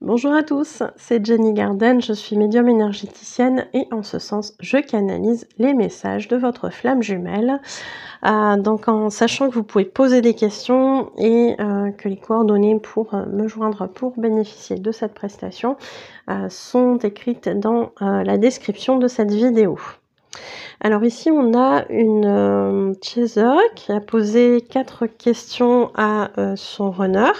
Bonjour à tous, c'est Jenny Garden, je suis médium énergéticienne et en ce sens, je canalise les messages de votre flamme jumelle. Donc en sachant que vous pouvez poser des questions et que les coordonnées pour me joindre pour bénéficier de cette prestation sont écrites dans la description de cette vidéo. Alors ici, on a une chaser qui a posé 4 questions à son runner.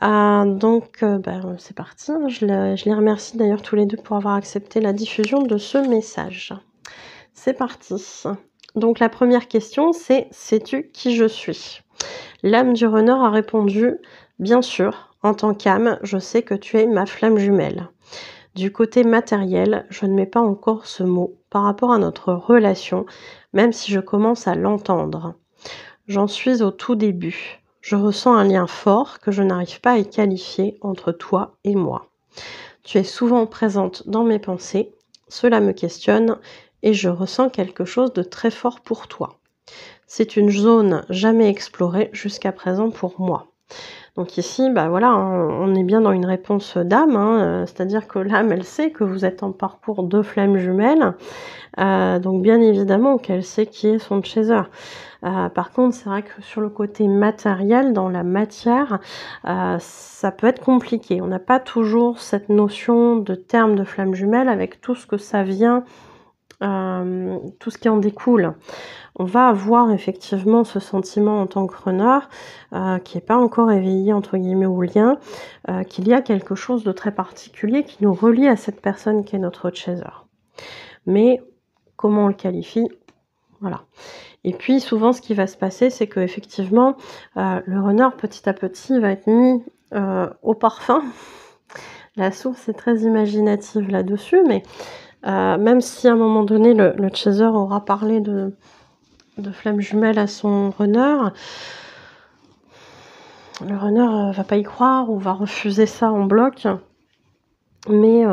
C'est parti, hein. Je les remercie d'ailleurs tous les deux pour avoir accepté la diffusion de ce message. C'est parti. Donc la première question, c'est « Sais-tu qui je suis ?» L'âme du runner a répondu « Bien sûr, en tant qu'âme, je sais que tu es ma flamme jumelle. » Du côté matériel, je ne mets pas encore ce mot par rapport à notre relation, même si je commence à l'entendre. J'en suis au tout début. Je ressens un lien fort que je n'arrive pas à y qualifier entre toi et moi. Tu es souvent présente dans mes pensées, cela me questionne et je ressens quelque chose de très fort pour toi. C'est une zone jamais explorée jusqu'à présent pour moi. Donc ici, on est bien dans une réponse d'âme, c'est-à-dire que l'âme, elle sait que vous êtes en parcours de flammes jumelles, donc bien évidemment qu'elle sait qui est son chaser. Par contre, c'est vrai que sur le côté matériel, dans la matière, ça peut être compliqué. On n'a pas toujours cette notion de terme de flamme jumelle avec tout ce que ça vient, tout ce qui en découle. On va avoir effectivement ce sentiment en tant que runner qui n'est pas encore éveillé entre guillemets au lien, qu'il y a quelque chose de très particulier qui nous relie à cette personne qui est notre chaser. Mais comment on le qualifie? Voilà. Et puis souvent ce qui va se passer, c'est que effectivement le runner petit à petit va être mis au parfum. La source est très imaginative là-dessus, mais même si à un moment donné le chaser aura parlé de flamme jumelle à son runner, le runner va pas y croire ou va refuser ça en bloc, mais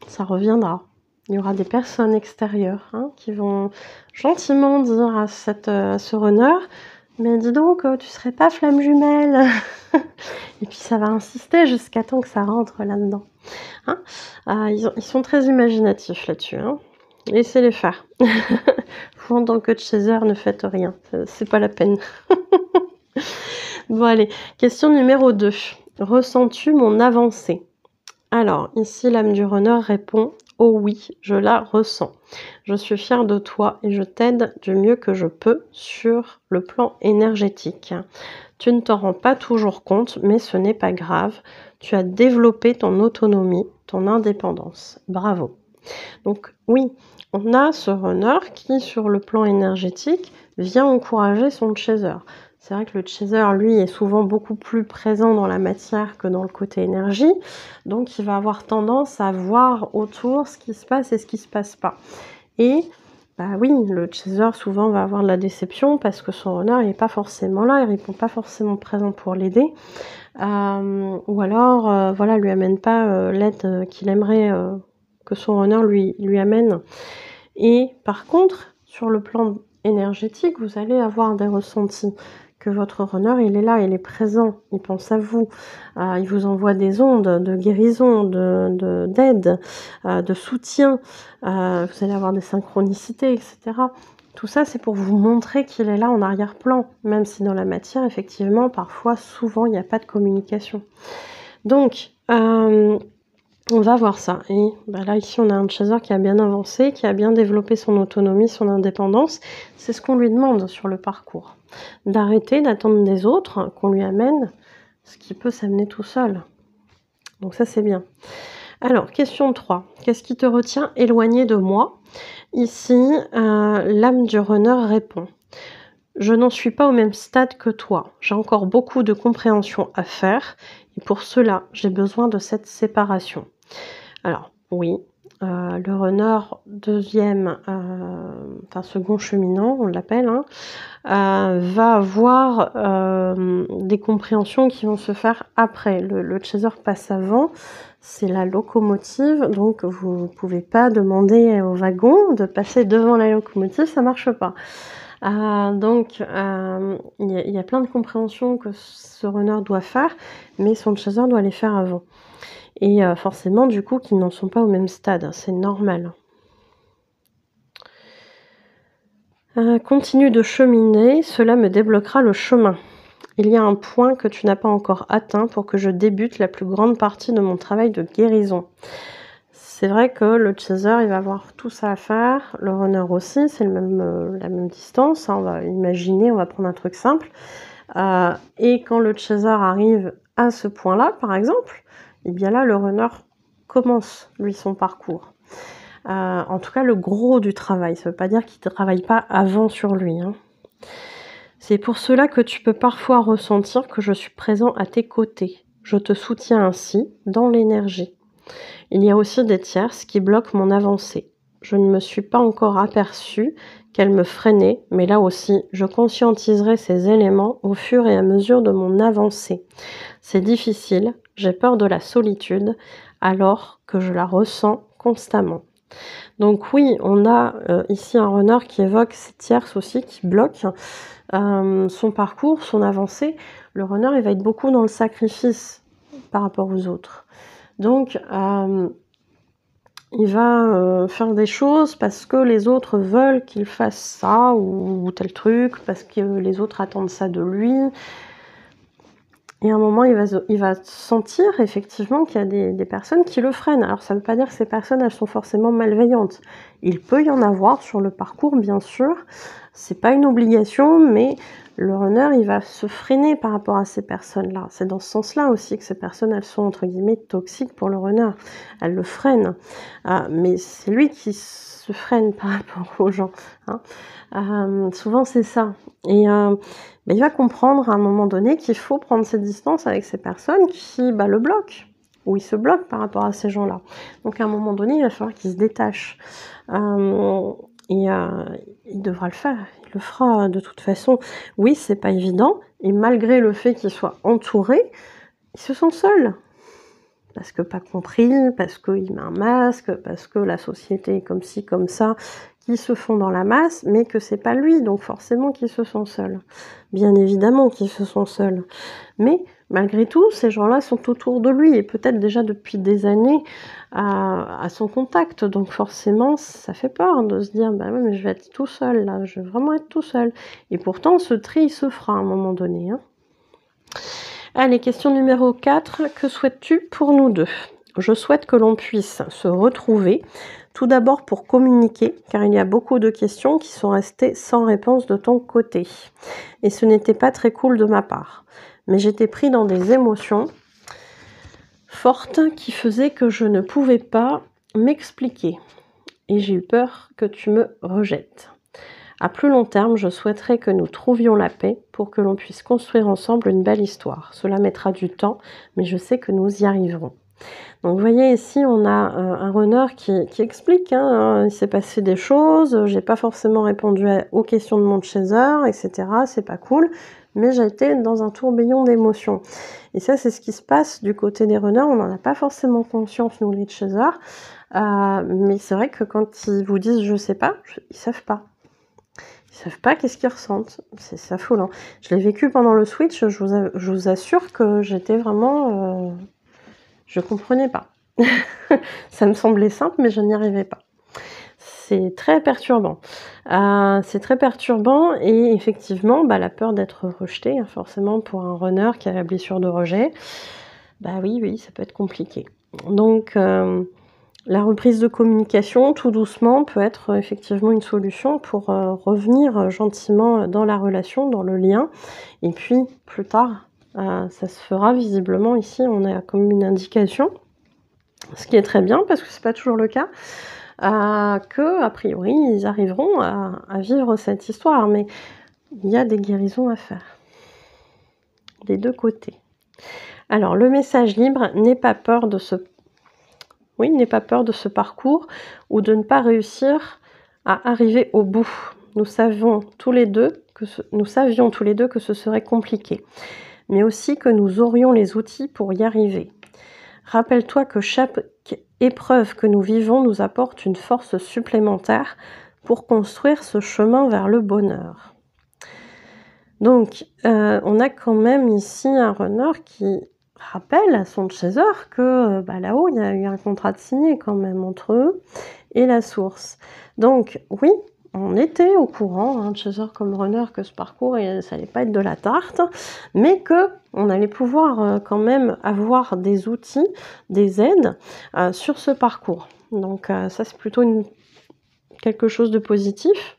ça reviendra. Il y aura des personnes extérieures qui vont gentiment dire à ce runner « Mais dis donc, tu serais pas flamme jumelle ?» Et puis ça va insister jusqu'à temps que ça rentre là-dedans. Ils sont très imaginatifs là-dessus. Laissez-les faire. Vous, en tant que chaser, ne faites rien. C'est pas la peine. Bon, allez. Question numéro 2. Ressens-tu mon avancée? Alors, ici, l'âme du runner répond « Oh oui, je la ressens. Je suis fière de toi et je t'aide du mieux que je peux sur le plan énergétique. Tu ne t'en rends pas toujours compte, mais ce n'est pas grave. Tu as développé ton autonomie, ton indépendance. Bravo. » Donc oui, on a ce runner qui, sur le plan énergétique, vient encourager son chaser. C'est vrai que le chaser, lui, est souvent beaucoup plus présent dans la matière que dans le côté énergie. Donc, il va avoir tendance à voir autour ce qui se passe et ce qui se passe pas. Et oui, le chaser, souvent, va avoir de la déception parce que son runner, il n'est pas forcément là, il répond pas forcément présent pour l'aider. Ou alors, lui amène pas l'aide qu'il aimerait que son runner lui amène. Et par contre, sur le plan énergétique, vous allez avoir des ressentis que votre runner, il est là, il est présent, il pense à vous, il vous envoie des ondes de guérison, d'aide, de soutien, vous allez avoir des synchronicités, etc. Tout ça, c'est pour vous montrer qu'il est là en arrière-plan, même si dans la matière, effectivement, parfois, souvent, il n'y a pas de communication. Donc, on va voir ça. Et là, ici, on a un chaser qui a bien avancé, qui a bien développé son autonomie, son indépendance. C'est ce qu'on lui demande sur le parcours. D'arrêter d'attendre des autres qu'on lui amène ce qui peut s'amener tout seul. Donc ça, c'est bien. Alors, question 3. Qu'est-ce qui te retient éloigné de moi? Ici, l'âme du runner répond. Je n'en suis pas au même stade que toi. J'ai encore beaucoup de compréhension à faire et pour cela, j'ai besoin de cette séparation. Alors, oui, le runner second cheminant, on l'appelle, va avoir des compréhensions qui vont se faire après. Le chaser passe avant, c'est la locomotive, donc vous ne pouvez pas demander au wagon de passer devant la locomotive, ça marche pas. Il y a plein de compréhensions que ce runner doit faire, mais son chaser doit les faire avant. Et forcément, du coup, qu'ils n'en sont pas au même stade, c'est normal. Continue de cheminer, cela me débloquera le chemin. Il y a un point que tu n'as pas encore atteint pour que je débute la plus grande partie de mon travail de guérison. C'est vrai que le chaser, il va avoir tout ça à faire, le runner aussi, c'est la même distance, hein, on va imaginer, on va prendre un truc simple. Et quand le chaser arrive à ce point-là, par exemple, et bien là, le runner commence, lui, son parcours. En tout cas, le gros du travail, ça ne veut pas dire qu'il ne travaille pas avant sur lui, hein. C'est pour cela que tu peux parfois ressentir que je suis présent à tes côtés. Je te soutiens ainsi dans l'énergie. Il y a aussi des tierces qui bloquent mon avancée. Je ne me suis pas encore aperçue qu'elles me freinaient, mais là aussi, je conscientiserai ces éléments au fur et à mesure de mon avancée. C'est difficile, j'ai peur de la solitude, alors que je la ressens constamment. Donc oui, on a ici un runner qui évoque ces tierces aussi, qui bloquent son parcours, son avancée. Le runner, il va être beaucoup dans le sacrifice par rapport aux autres. Donc, il va faire des choses parce que les autres veulent qu'il fasse ça ou tel truc, parce que les autres attendent ça de lui. Et à un moment, il va sentir effectivement qu'il y a des personnes qui le freinent. Alors, ça ne veut pas dire que ces personnes, elles sont forcément malveillantes. Il peut y en avoir sur le parcours, bien sûr. C'est pas une obligation, mais le runner, il va se freiner par rapport à ces personnes-là. C'est dans ce sens-là aussi que ces personnes, elles sont entre guillemets toxiques pour le runner. Elles le freinent. Mais c'est lui qui se freine par rapport aux gens, hein. Souvent, c'est ça. Et il va comprendre à un moment donné qu'il faut prendre ses distances avec ces personnes qui le bloquent, ou il se bloque par rapport à ces gens-là. Donc à un moment donné, il va falloir qu'il se détache. Il devra le faire, il le fera de toute façon. Oui, c'est pas évident, et malgré le fait qu'il soit entouré, ils se sentent seuls. Parce que pas compris, parce qu'il met un masque, parce que la société est comme ci, comme ça, qui se font dans la masse, mais que c'est pas lui, donc forcément qu'ils se sont seuls. Bien évidemment qu'ils se sont seuls. Mais malgré tout, ces gens-là sont autour de lui, et peut-être déjà depuis des années à son contact. Donc forcément, ça fait peur de se dire, ouais, mais je vais être tout seul, là, je vais vraiment être tout seul. Et pourtant, ce tri se fera à un moment donné, hein. Allez, question numéro 4. Que souhaites-tu pour nous deux? Je souhaite que l'on puisse se retrouver, tout d'abord pour communiquer, car il y a beaucoup de questions qui sont restées sans réponse de ton côté. Et ce n'était pas très cool de ma part. Mais j'étais pris dans des émotions fortes qui faisaient que je ne pouvais pas m'expliquer. Et j'ai eu peur que tu me rejettes. À plus long terme, je souhaiterais que nous trouvions la paix pour que l'on puisse construire ensemble une belle histoire. Cela mettra du temps, mais je sais que nous y arriverons. Donc vous voyez ici, on a un runner qui explique, hein, il s'est passé des choses, j'ai pas forcément répondu aux questions de mon chaser, etc. C'est pas cool, mais j'ai été dans un tourbillon d'émotions. Et ça, c'est ce qui se passe du côté des runners. On n'en a pas forcément conscience, nous les chasers, mais c'est vrai que quand ils vous disent « je sais pas », ils savent pas. Ils savent pas qu'est-ce qu'ils ressentent. C'est affolant. Je l'ai vécu pendant le switch, je vous assure que j'étais vraiment... je comprenais pas. Ça me semblait simple, mais je n'y arrivais pas. C'est très perturbant. C'est très perturbant et effectivement, la peur d'être rejeté, forcément pour un runner qui a la blessure de rejet, oui, ça peut être compliqué. Donc... la reprise de communication, tout doucement, peut être effectivement une solution pour revenir gentiment dans la relation, dans le lien. Et puis, plus tard, ça se fera visiblement. Ici, on a comme une indication, ce qui est très bien, parce que c'est pas toujours le cas, que, a priori, ils arriveront à vivre cette histoire. Mais il y a des guérisons à faire, des deux côtés. Alors, le message libre, n'aie pas peur de ce n'aie pas peur de ce parcours ou de ne pas réussir à arriver au bout. Nous savions tous les deux que ce serait compliqué, mais aussi que nous aurions les outils pour y arriver. Rappelle-toi que chaque épreuve que nous vivons nous apporte une force supplémentaire pour construire ce chemin vers le bonheur. Donc, on a quand même ici un runner qui rappelle à son chaser que là-haut, il y a eu un contrat de signé quand même entre eux et la source. Donc oui, on était au courant, hein, chaser comme runner, que ce parcours, ça allait pas être de la tarte, mais que on allait pouvoir quand même avoir des outils, des aides sur ce parcours. Donc ça, c'est plutôt quelque chose de positif.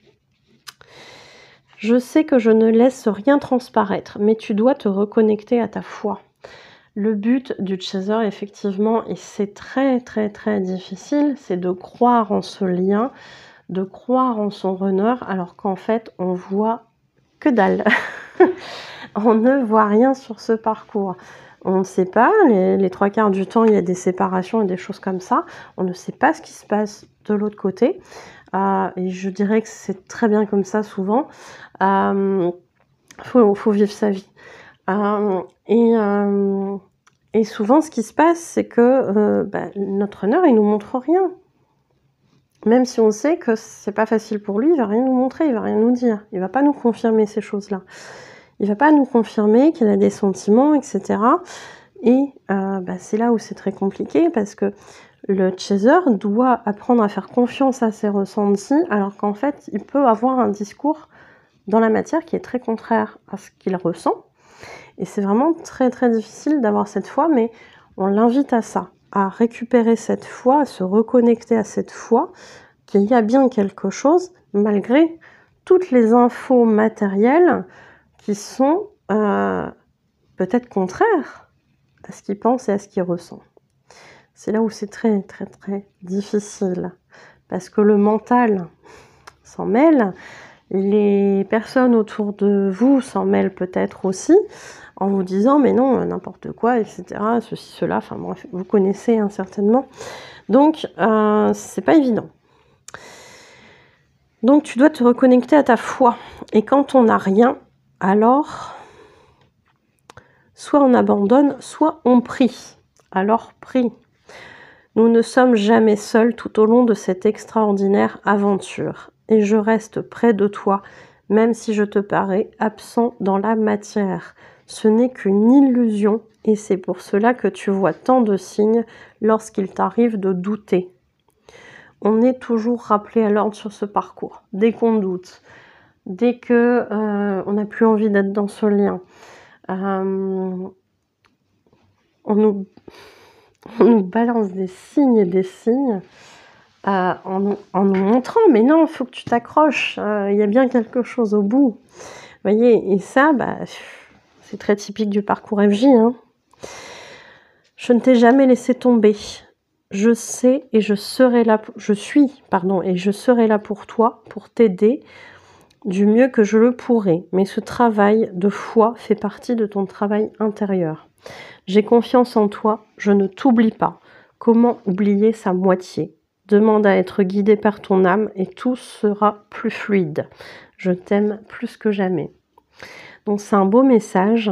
Je sais que je ne laisse rien transparaître, mais tu dois te reconnecter à ta foi. Le but du chaser, effectivement, et c'est très très très difficile, c'est de croire en ce lien, de croire en son runner, alors qu'en fait, on voit que dalle. On ne voit rien sur ce parcours. On ne sait pas, les 3/4 du temps, il y a des séparations et des choses comme ça. On ne sait pas ce qui se passe de l'autre côté. Et je dirais que c'est très bien comme ça, souvent. Faut vivre sa vie. Et souvent, ce qui se passe, c'est que notre runner, il nous montre rien. Même si on sait que c'est pas facile pour lui, il va rien nous montrer, il va rien nous dire. Il va pas nous confirmer ces choses-là. Il va pas nous confirmer qu'il a des sentiments, etc. Et c'est là où c'est très compliqué, parce que le chaser doit apprendre à faire confiance à ses ressentis, alors qu'en fait, il peut avoir un discours dans la matière qui est très contraire à ce qu'il ressent. Et c'est vraiment très très difficile d'avoir cette foi, mais on l'invite à ça, à récupérer cette foi, à se reconnecter à cette foi, qu'il y a bien quelque chose, malgré toutes les infos matérielles qui sont peut-être contraires à ce qu'il pense et à ce qu'il ressent. C'est là où c'est très très très difficile, parce que le mental s'en mêle, les personnes autour de vous s'en mêlent peut-être aussi, en vous disant mais non, n'importe quoi, etc., ceci, cela, enfin bref, vous connaissez certainement. Donc c'est pas évident. Donc tu dois te reconnecter à ta foi, et quand on n'a rien, alors soit on abandonne, soit on prie. Alors prie. Nous ne sommes jamais seuls tout au long de cette extraordinaire aventure, et je reste près de toi, même si je te parais absent dans la matière. Ce n'est qu'une illusion, et c'est pour cela que tu vois tant de signes lorsqu'il t'arrive de douter. On est toujours rappelé à l'ordre sur ce parcours, dès qu'on doute, dès que on n'a plus envie d'être dans ce lien. On nous balance des signes et des signes en nous montrant mais non, il faut que tu t'accroches, il y a bien quelque chose au bout. Vous voyez, et ça, c'est très typique du parcours FJ. Je ne t'ai jamais laissé tomber. Je sais et je serai là pour toi, pour t'aider du mieux que je le pourrai. Mais ce travail de foi fait partie de ton travail intérieur. J'ai confiance en toi, je ne t'oublie pas. Comment oublier sa moitié? Demande à être guidé par ton âme et tout sera plus fluide. Je t'aime plus que jamais. Donc c'est un beau message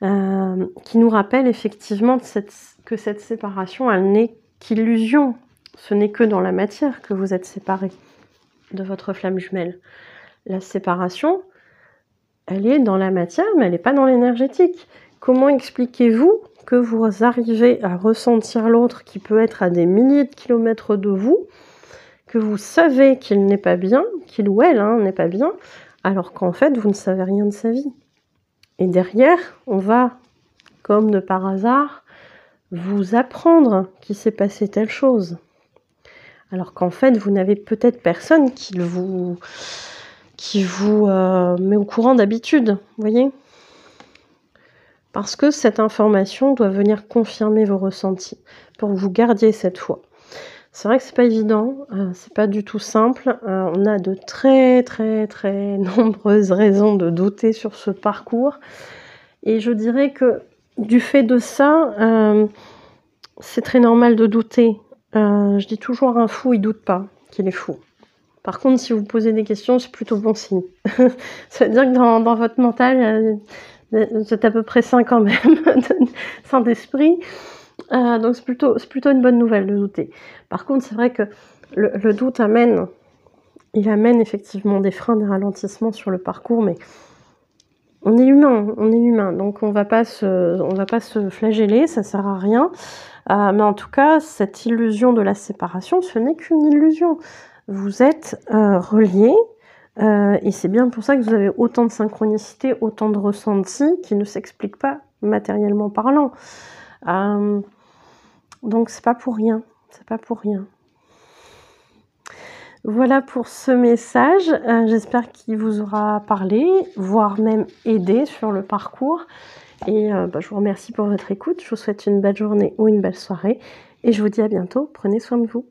qui nous rappelle effectivement que cette séparation, elle n'est qu'illusion. Ce n'est que dans la matière que vous êtes séparés de votre flamme jumelle. La séparation, elle est dans la matière, mais elle n'est pas dans l'énergétique. Comment expliquez-vous que vous arrivez à ressentir l'autre qui peut être à des milliers de kilomètres de vous, que vous savez qu'il n'est pas bien, qu'il ou elle n'est pas bien, alors qu'en fait, vous ne savez rien de sa vie. Et derrière, on va, comme de par hasard, vous apprendre qu'il s'est passé telle chose. Alors qu'en fait, vous n'avez peut-être personne qui vous met au courant d'habitude, vous voyez ? Parce que cette information doit venir confirmer vos ressentis pour que vous gardiez cette foi. C'est vrai que c'est pas évident, c'est pas du tout simple. On a de très très très nombreuses raisons de douter sur ce parcours. Et je dirais que du fait de ça, c'est très normal de douter. Je dis toujours un fou, il doute pas qu'il est fou. Par contre, si vous posez des questions, c'est plutôt bon signe. Ça veut dire que dans votre mental, vous êtes à peu près sain quand même, sain d'esprit. Donc c'est plutôt une bonne nouvelle de douter. Par contre, c'est vrai que le doute amène effectivement des freins, des ralentissements sur le parcours, mais On est humain, donc on va pas se flageller, ça sert à rien. Mais en tout cas, cette illusion de la séparation, ce n'est qu'une illusion. Vous êtes, reliés, et c'est bien pour ça que vous avez autant de synchronicité, autant de ressentis qui ne s'expliquent pas matériellement parlant. Donc c'est pas pour rien, c'est pas pour rien. Voilà pour ce message, j'espère qu'il vous aura parlé, voire même aidé sur le parcours et je vous remercie pour votre écoute. Je vous souhaite une belle journée ou une belle soirée et je vous dis à bientôt. Prenez soin de vous.